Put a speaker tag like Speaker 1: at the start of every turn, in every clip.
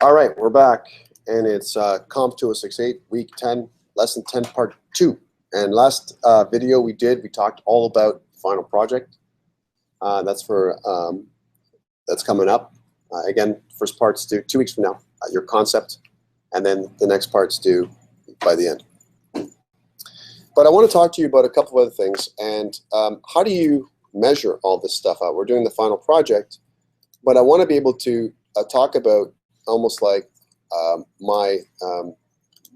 Speaker 1: All right, we're back, and it's COMP2068, week 10, lesson 10, part 2. And last video we talked all about final project. That's coming up. Again, first part's due 2 weeks from now, your concept, and then the next part's due by the end. But I want to talk to you about a couple of other things, and how do you measure all this stuff out? We're doing the final project, but I want to be able to talk about almost like my kind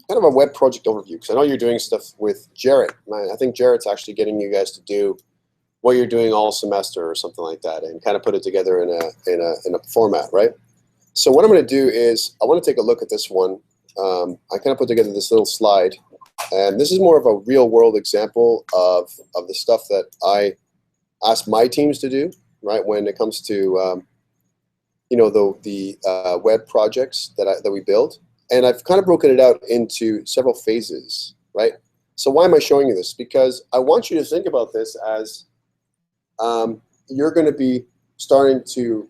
Speaker 1: of a web project overview, because I know you're doing stuff with Jarrett. I think Jarrett's actually getting you guys to do what you're doing all semester or something like that, and kind of put it together in a format, right? So what I'm going to do is I want to take a look at this one. I kind of put together this little slide, and this is more of a real world example of the stuff that I ask my teams to do, right? When it comes to you know, the web projects that we build. And I've kind of broken it out into several phases, right? So why am I showing you this? Because I want you to think about this as you're going to be starting to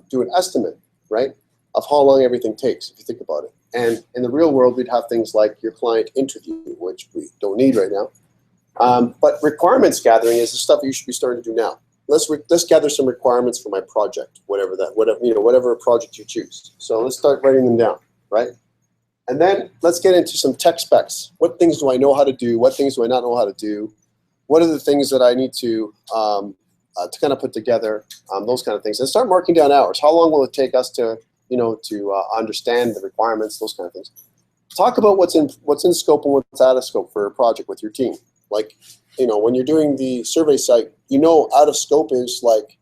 Speaker 1: do an estimate, right, of how long everything takes, if you think about it. And in the real world, we'd have things like your client interview, which we don't need right now. But requirements gathering is the stuff you should be starting to do now. Let's gather some requirements for my project, whatever project you choose. So let's start writing them down, right? And then let's get into some tech specs. What things do I know how to do? What things do I not know how to do? What are the things that I need to kind of put together? Those kind of things. And start marking down hours. How long will it take us to understand the requirements? Those kind of things. Talk about what's in scope and what's out of scope for a project with your team. Like, when you're doing the survey site, out of scope is like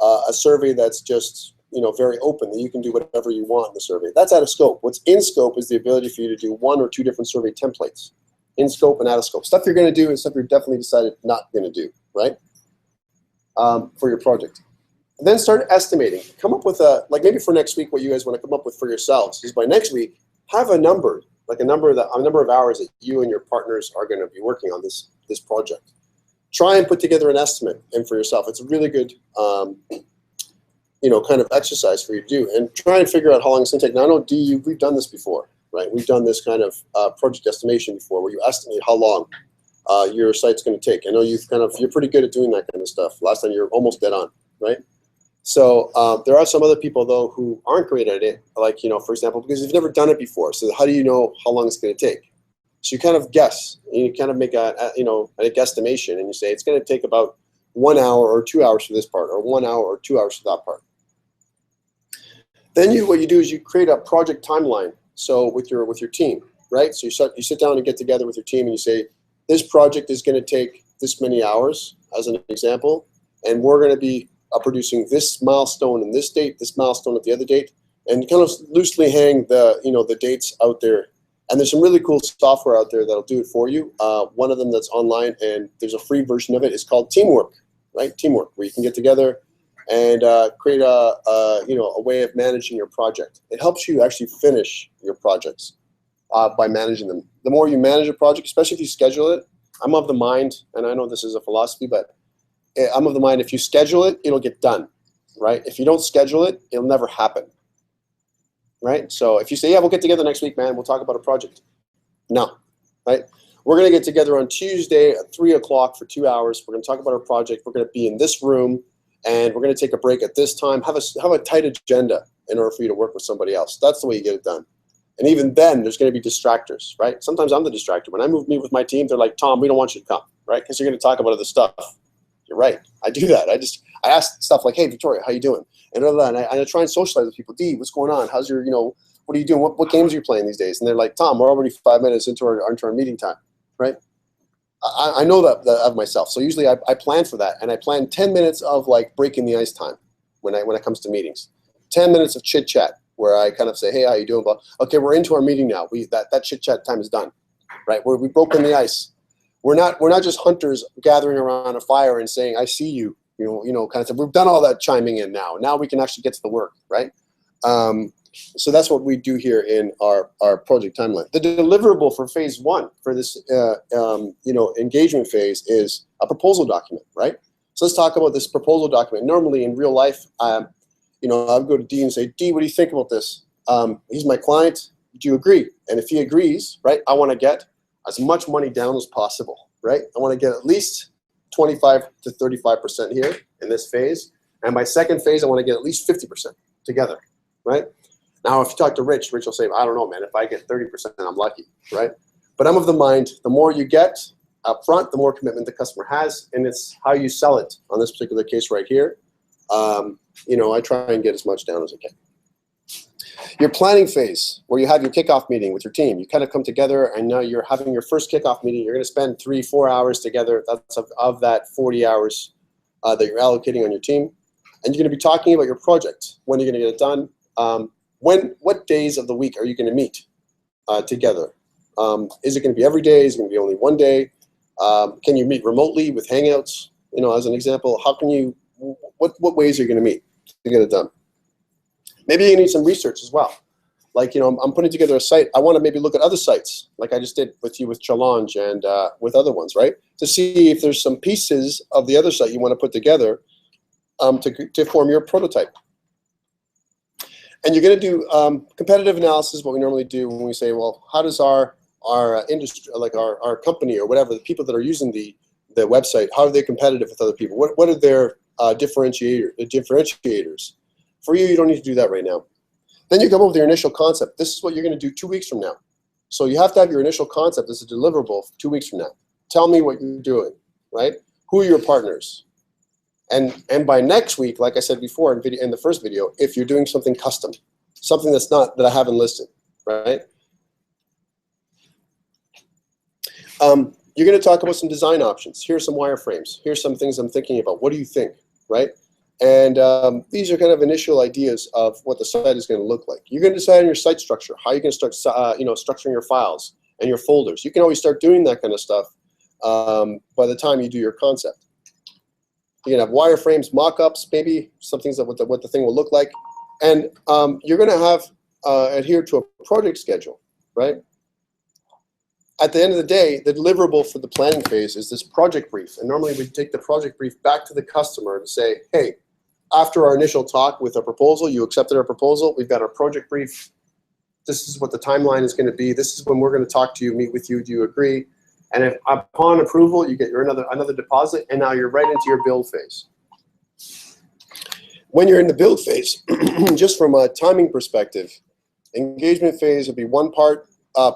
Speaker 1: a survey that's just, very open, that you can do whatever you want in the survey. That's out of scope. What's in scope is the ability for you to do 1 or 2 different survey templates. In scope and out of scope. Stuff you're going to do and stuff you're definitely decided not going to do, right? For your project. And then start estimating. Come up with maybe for next week, what you guys want to come up with for yourselves is by next week, have a number, like a number of hours that you and your partners are going to be working on this project. Try and put together an estimate and for yourself. It's a really good kind of exercise for you to do, and try and figure out how long it's going to take. Now I know we've done this before, right? We've done this kind of project estimation before, where you estimate how long your site's going to take. I know you're pretty good at doing that kind of stuff. Last time you were almost dead on, right? So there are some other people though who aren't great at it, like for example, because you've never done it before. So how do you know how long it's going to take? So you kind of guess, and you kind of make a guesstimation, and you say it's going to take about 1 hour or 2 hours for this part, or 1 hour or 2 hours for that part. Then what you do is you create a project timeline. So with your team, right? So you sit down and get together with your team, and you say, this project is going to take this many hours, as an example, and we're going to be producing this milestone in this date, this milestone at the other date, and kind of loosely hang the dates out there. And there's some really cool software out there that'll do it for you. One of them that's online, and there's a free version of it. It's called Teamwork, right? Teamwork, where you can get together and create a way of managing your project. It helps you actually finish your projects by managing them. The more you manage a project, especially if you schedule it, I'm of the mind, and I know this is a philosophy, but I'm of the mind, if you schedule it, it'll get done, right? If you don't schedule it, it'll never happen. Right? So if you say, yeah, we'll get together next week, man, we'll talk about a project. No, right? We're going to get together on Tuesday at 3 o'clock for 2 hours. We're going to talk about our project. We're going to be in this room, and we're going to take a break at this time. Have a tight agenda in order for you to work with somebody else. That's the way you get it done. And even then, there's going to be distractors, right? Sometimes I'm the distractor. When I meet with my team, they're like, Tom, we don't want you to come, right? Because you're going to talk about other stuff. You're right. I do that. I ask stuff like, hey, Victoria, how you doing? And I try and socialize with people. D, what's going on? How's your, what are you doing? What games are you playing these days? And they're like, Tom, we're already 5 minutes into our meeting time, right? I know that of myself. So usually I plan for that, and I plan 10 minutes of like breaking the ice time when it comes to meetings. 10 minutes of chit chat where I kind of say, hey, how you doing? But okay, we're into our meeting now. That chit chat time is done, right? We've broken the ice. We're not just hunters gathering around a fire and saying, I see you. Kind of stuff. We've done all that chiming in now. Now we can actually get to the work, right? So that's what we do here in our project timeline. The deliverable for phase 1 for this engagement phase is a proposal document, right? So let's talk about this proposal document. Normally in real life, I would go to D and say, D, what do you think about this? He's my client. Do you agree? And if he agrees, right, I want to get as much money down as possible, right? I want to get at least 25 to 35% here in this phase. And by second phase, I want to get at least 50% together, right? Now, if you talk to Rich, Rich will say, I don't know, man, if I get 30%, I'm lucky, right? But I'm of the mind, the more you get up front, the more commitment the customer has, and it's how you sell it. On this particular case right here, you know, I try and get as much down as I can. Your planning phase, where you have your kickoff meeting with your team, you kind of come together, and now you're having your first kickoff meeting. You're going to spend 3-4 hours together. That's of that 40 hours that you're allocating on your team, and you're going to be talking about your project. When are you going to get it done? What days of the week are you going to meet together? Is it going to be every day? Is it going to be only one day? Can you meet remotely with Hangouts? You know, as an example, how can you? What ways are you going to meet to get it done? Maybe you need some research as well. Like, you know, I'm putting together a site. I want to maybe look at other sites, like I just did with you with Challenge and with other ones, right? To see if there's some pieces of the other site you want to put together to form your prototype. And you're going to do competitive analysis, what we normally do when we say, well, how does our industry, like our company or whatever, the people that are using the website, how are they competitive with other people? What are their differentiators? For you, you don't need to do that right now. Then you come up with your initial concept. This is what you're going to do 2 weeks from now. So you have to have your initial concept as a deliverable 2 weeks from now. Tell me what you're doing, right? Who are your partners? And by next week, like I said before in the first video, if you're doing something custom, something that's not that I haven't listed, right? You're going to talk about some design options. Here's some wireframes. Here's some things I'm thinking about. What do you think, right? And these are kind of initial ideas of what the site is going to look like. You're going to decide on your site structure, how you're going to start, structuring your files and your folders. You can always start doing that kind of stuff by the time you do your concept. You can have wireframes, mock-ups, maybe some things that what the thing will look like, and you're going to have adhere to a project schedule, right? At the end of the day, the deliverable for the planning phase is this project brief, and normally we take the project brief back to the customer and say, hey, after our initial talk with a proposal, you accepted our proposal, we've got our project brief, this is what the timeline is going to be, this is when we're going to talk to you, meet with you, do you agree? And if upon approval, you get your another deposit, and now you're right into your build phase. When you're in the build phase, just from a timing perspective, engagement phase would be 1 part,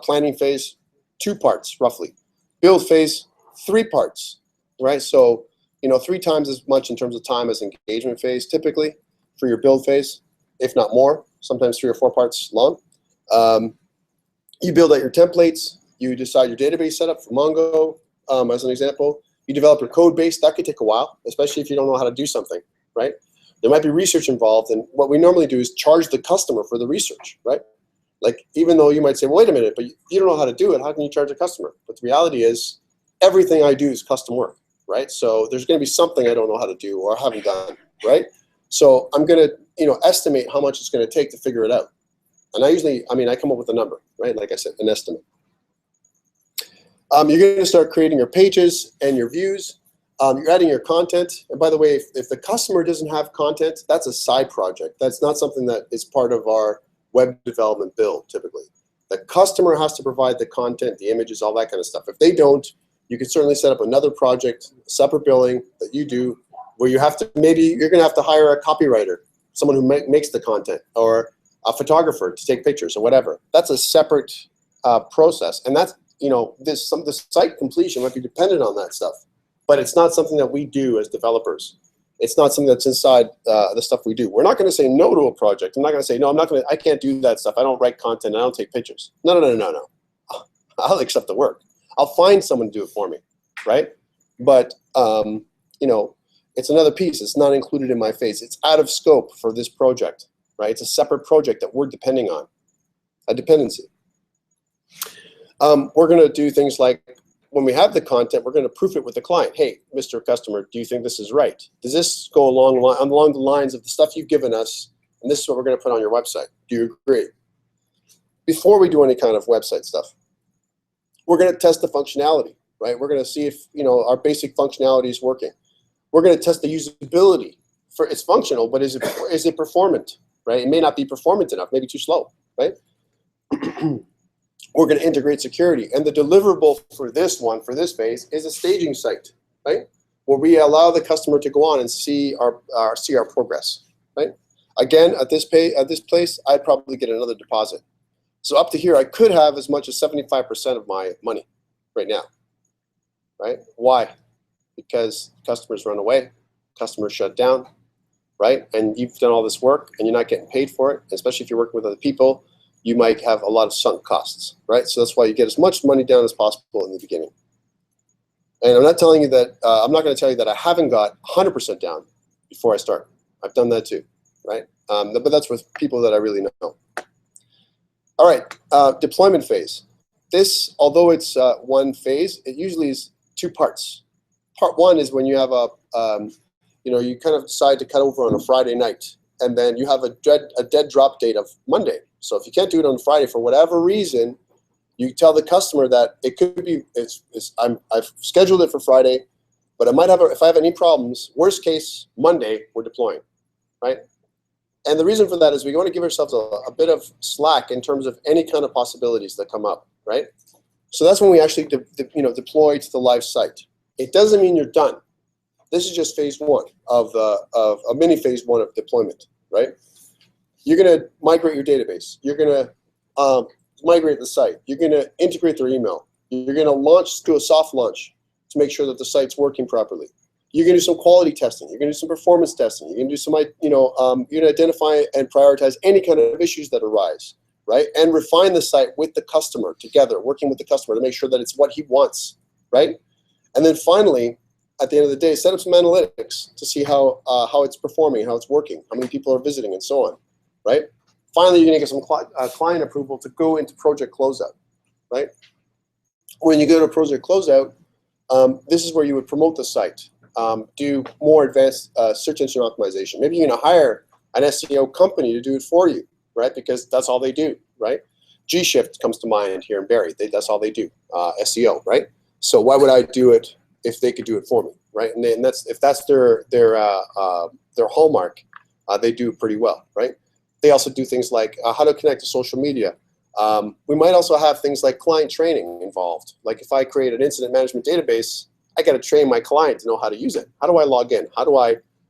Speaker 1: planning phase 2 parts roughly, build phase 3 parts, right? So, you know, 3 times as much in terms of time as engagement phase typically for your build phase, if not more, sometimes 3 or 4 parts long. You build out your templates. You decide your database setup for Mongo, as an example. You develop your code base. That could take a while, especially if you don't know how to do something, right? There might be research involved, and what we normally do is charge the customer for the research, right? Like, even though you might say, well, wait a minute, but you don't know how to do it, how can you charge a customer? But the reality is, everything I do is custom work, right? So there's going to be something I don't know how to do or haven't done, right? So I'm going to, estimate how much it's going to take to figure it out. And I come up with a number, right? Like I said, an estimate. You're going to start creating your pages and your views. You're adding your content. And by the way, if the customer doesn't have content, that's a side project. That's not something that is part of our web development build, typically. The customer has to provide the content, the images, all that kind of stuff. If they don't, you can certainly set up another project, separate billing that you do, where you have to, maybe you're going to have to hire a copywriter, someone who makes the content, or a photographer to take pictures or whatever. That's a separate process. And that's, the site completion might be dependent on that stuff, but it's not something that we do as developers. It's not something that's inside the stuff we do. We're not going to say no to a project. I'm not going to say, no, I can't do that stuff. I don't write content. I don't take pictures. No. I'll accept the work. I'll find someone to do it for me, right? But, it's another piece. It's not included in my phase. It's out of scope for this project, right? It's a separate project that we're depending on, a dependency. We're going to do things like, when we have the content, we're going to proof it with the client. Hey, Mr. Customer, do you think this is right? Does this go along the lines of the stuff you've given us, and this is what we're going to put on your website? Do you agree? Before we do any kind of website stuff, we're going to test the functionality, right? We're going to see if our basic functionality is working. We're going to test the usability. It's functional, but is it performant, right? It may not be performant enough, maybe too slow. right? We're going to integrate security. And the deliverable for this one, for this phase, is a staging site, right? Where we allow the customer to go on and see our progress, right? Again, at this place, I'd probably get another deposit. So up to here, I could have as much as 75% of my money right now, right? Why? Because customers run away, customers shut down, right? And you've done all this work and you're not getting paid for it, especially if you're working with other people. You might have a lot of sunk costs, right? So that's why you get as much money down as possible in the beginning. And I'm not telling you that, I'm not going to tell you that I haven't got 100% down before I start. I've done that too, right? But that's with people that I really know. All right, deployment phase. This, although it's one phase, it usually is two parts. Part one is when you have you kind of decide to cut over on a Friday night, and then you have a dead drop date of Monday. So if you can't do it on Friday for whatever reason, you tell the customer that it could be, I've scheduled it for Friday, but I might have, if I have any problems, worst case, Monday, we're deploying, right? And the reason for that is we want to give ourselves a bit of slack in terms of any kind of possibilities that come up, right? So that's when we actually deploy to the live site. It doesn't mean you're done. This is just phase one of a mini phase one of deployment, right? You're going to migrate your database. You're going to migrate the site. You're going to integrate their email. You're going to do a soft launch to make sure that the site's working properly. You're going to do some quality testing. You're going to do some performance testing. You're going to do some, you're going to identify and prioritize any kind of issues that arise, right? And refine the site with the customer together, working with the customer to make sure that it's what he wants, right? And then finally, at the end of the day, set up some analytics to see how it's performing, how it's working, how many people are visiting, and so on, right? Finally, you're going to get some client approval to go into project closeout, right? When you go to project closeout, this is where you would promote the site, do more advanced search engine optimization. Maybe you're going to hire an SEO company to do it for you, right? Because that's all they do, right? G-Shift comes to mind here in Barrie. That's all they do, SEO, right? So why would I do it if they could do it for me, right? And if that's their hallmark, they do it pretty well, right? They also do things like how to connect to social media. We might also have things like client training involved. Like if I create an incident management database, I got to train my client to know how to use it. How do I log in?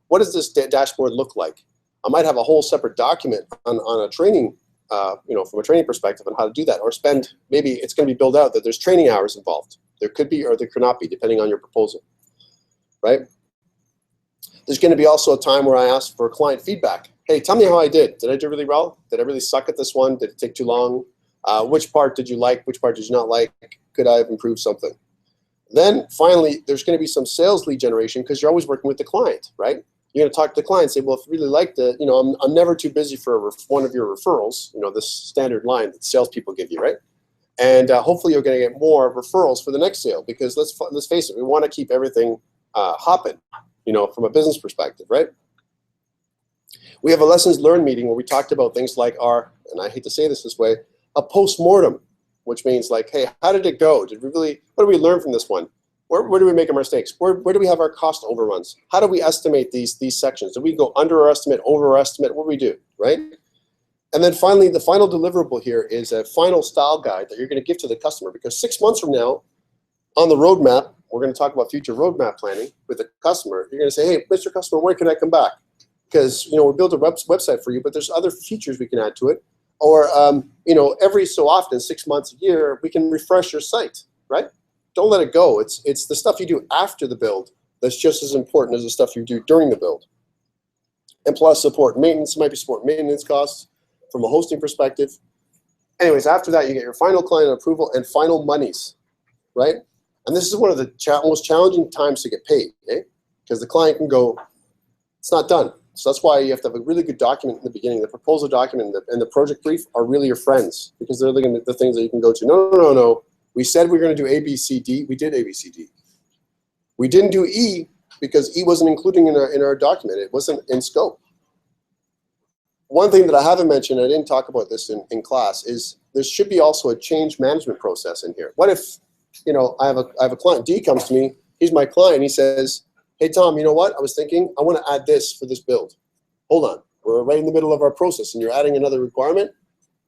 Speaker 1: What does this dashboard look like? I might have a whole separate document on a training, from a training perspective on how to do that, or maybe it's going to be built out that there's training hours involved. There could be or there could not be, depending on your proposal, right? There's going to be also a time where I ask for client feedback. Hey, tell me how I did. Did I do really well? Did I really suck at this one? Did it take too long? Which part did you like? Which part did you not like? Could I have improved something? Then finally, there's going to be some sales lead generation because you're always working with the client, right? You're going to talk to the client and say, well, if you really like I'm never too busy for one of your referrals, this standard line that salespeople give you, right? And hopefully you're going to get more referrals for the next sale because let's face it, we want to keep everything hopping, from a business perspective, right? We have a lessons learned meeting where we talked about things like and I hate to say this way, a post-mortem, which means like, hey, how did it go? What did we learn from this one? Where do we make our mistakes? Where do we have our cost overruns? How do we estimate these sections? Do we go under our estimate, over our estimate? What do we do, right? And then finally, the final deliverable here is a final style guide that you're going to give to the customer because 6 months from now, on the roadmap, we're going to talk about future roadmap planning with the customer. You're going to say, hey, Mr. Customer, when can I come back? Because we built a website for you, but there's other features we can add to it. Or every so often, 6 months, a year, we can refresh your site, right? Don't let it go. It's the stuff you do after the build that's just as important as the stuff you do during the build. And plus support maintenance, might be support maintenance costs from a hosting perspective. Anyways, after that, you get your final client approval and final monies, right? And this is one of the most challenging times to get paid, okay? Because the client can go, it's not done. So that's why you have to have a really good document in the beginning. The proposal document and the project brief are really your friends because they're the things that you can go to. No. We said we were going to do A, B, C, D. We did A, B, C, D. We didn't do E because E wasn't including in our document. It wasn't in scope. One thing that I haven't mentioned, I didn't talk about this in class, is there should be also a change management process in here. What if, I have a client, D comes to me, he's my client, he says, hey Tom, you know what? I was thinking, I want to add this for this build. Hold on, we're right in the middle of our process and you're adding another requirement?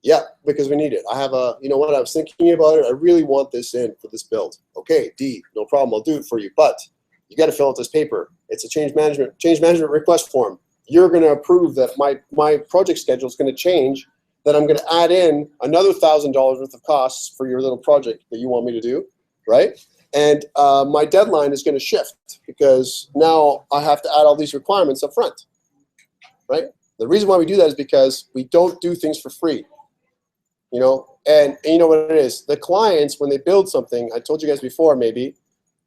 Speaker 1: Yeah, because we need it. I have a, you know what, I was thinking about it. I really want this in for this build. Okay, D, no problem, I'll do it for you. But you got to fill out this paper. It's a change management request form. You're going to approve that my project schedule is going to change, that I'm going to add in another $1,000 worth of costs for your little project that you want me to do, right? And my deadline is going to shift because now I have to add all these requirements up front, right? The reason why we do that is because we don't do things for free. You know, and you know what it is. The clients, when they build something, I told you guys before, maybe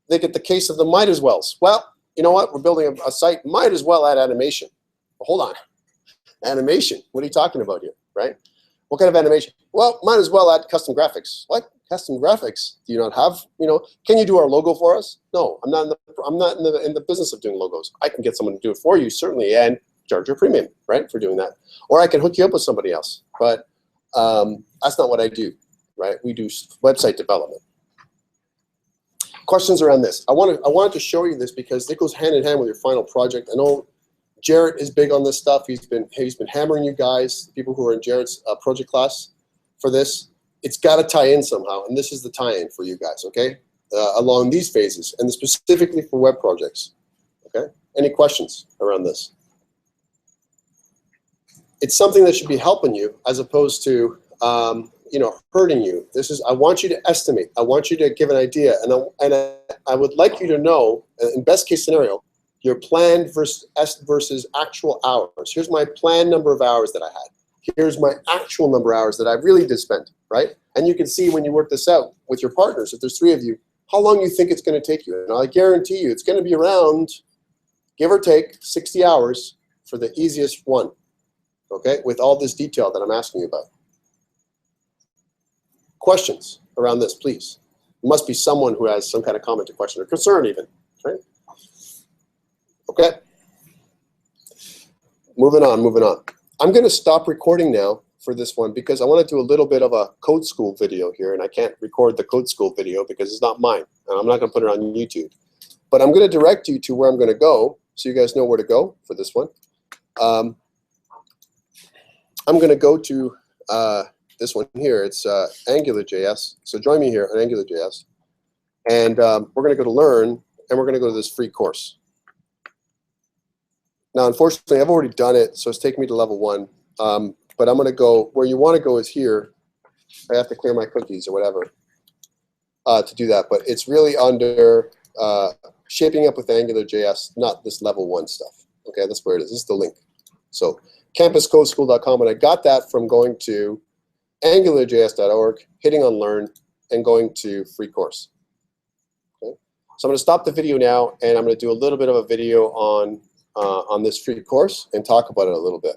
Speaker 1: they get the case of the might as wells. Well, you know what? We're building a site, might as well add animation. Well, hold on, animation. What are you talking about here, right? What kind of animation? Well, might as well add custom graphics. What custom graphics? Do you not have? You know, can you do our logo for us? No, I'm not in the business of doing logos. I can get someone to do it for you, certainly, and charge your premium, right, for doing that. Or I can hook you up with somebody else, but that's not what I do, right? We do website development. Questions around this? I wanted to show you this because it goes hand in hand with your final project. I know Jarrett is big on this stuff. He's been hammering you guys, people who are in Jarrett's project class, for this. It's got to tie in somehow, and this is the tie-in for you guys, okay? Along these phases, and specifically for web projects, okay? Any questions around this? It's something that should be helping you as opposed to you know, hurting you. This is, I want you to estimate. I want you to give an idea, and I would like you to know, in best case scenario, your planned versus actual hours. Here's my planned number of hours that I had. Here's my actual number of hours that I really did spend, right? And you can see when you work this out with your partners, if there's 3 of you, how long you think it's going to take you. And I guarantee you it's going to be around, give or take, 60 hours for the easiest one. Okay, with all this detail that I'm asking you about. Questions around this, please. There must be someone who has some kind of comment or question or concern even, right? Okay. Moving on. I'm going to stop recording now for this one because I want to do a little bit of a code school video here, and I can't record the code school video because it's not mine, and I'm not going to put it on YouTube. But I'm going to direct you to where I'm going to go so you guys know where to go for this one. I'm going to go to this one here. It's AngularJS. So join me here on AngularJS. And we're going to go to Learn, and we're going to go to this free course. Now, unfortunately, I've already done it, so it's taking me to level 1. But I'm going to go, where you want to go is here. I have to clear my cookies or whatever to do that. But it's really under Shaping Up with AngularJS, not this level 1 stuff. Okay, that's where it is. This is the link. So campuscodeschool.com, and I got that from going to angularjs.org, hitting on Learn, and going to free course. Okay? So I'm going to stop the video now, and I'm going to do a little bit of a video on this free course and talk about it a little bit.